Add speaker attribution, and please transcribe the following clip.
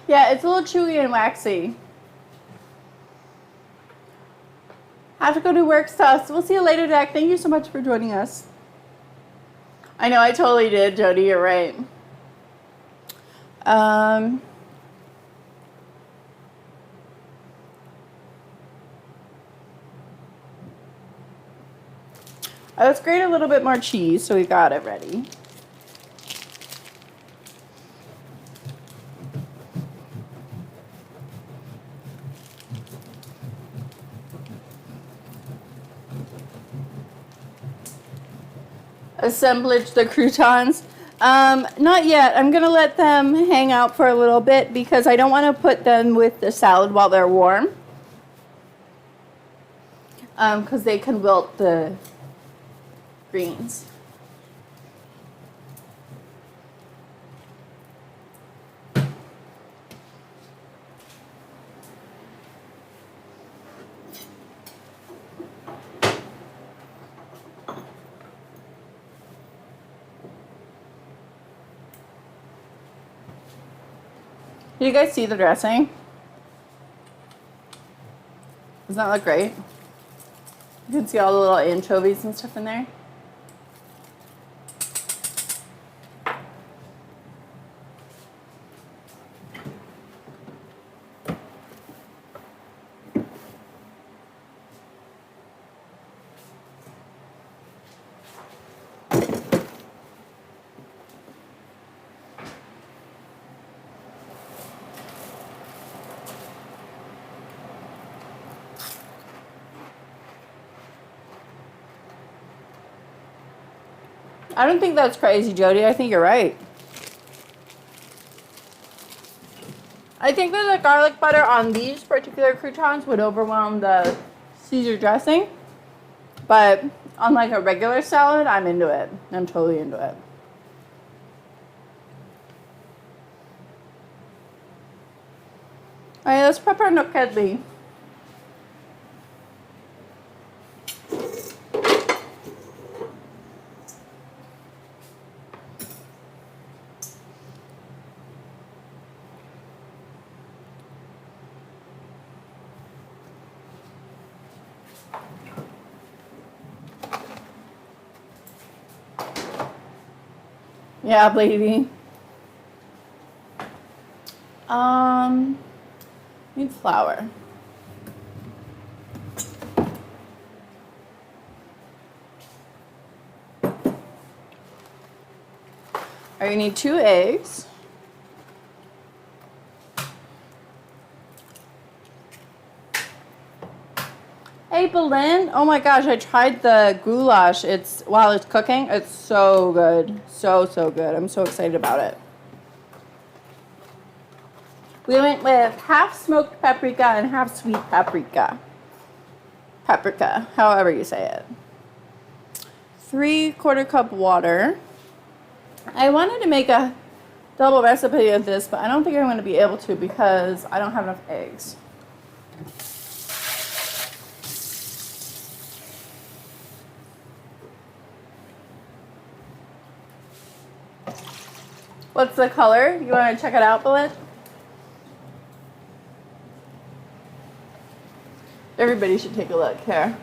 Speaker 1: Yeah, it's a little chewy and waxy. Have to go to work stuff. We'll see you later, Jack. Thank you so much for joining us. I know, I totally did, Jody. You're right. Let's grate a little bit more cheese so we got it ready. Assemblage the croutons. Not yet. I'm gonna let them hang out for a little bit because I don't want to put them with the salad while they're warm. Because they can wilt the greens. Do you guys see the dressing? Doesn't that look great? You can see all the little anchovies and stuff in there. I don't think that's crazy, Jody. I think you're right. I think that the garlic butter on these particular croutons would overwhelm the Caesar dressing. But on like a regular salad, I'm into it. I'm totally into it. All right, let's prep our gnocchi. Yeah, baby. Need flour. All right, you need 2 eggs. Hey, Belen. Oh my gosh, I tried the goulash. While it's cooking, it's so good. So good. I'm so excited about it. We went with half smoked paprika and half sweet paprika. Paprika, however you say it. 3/4 cup water. I wanted to make a double recipe of this, but I don't think I'm going to be able to because I don't have enough eggs. What's the color? You want to check it out, Belinda? Everybody should take a look here.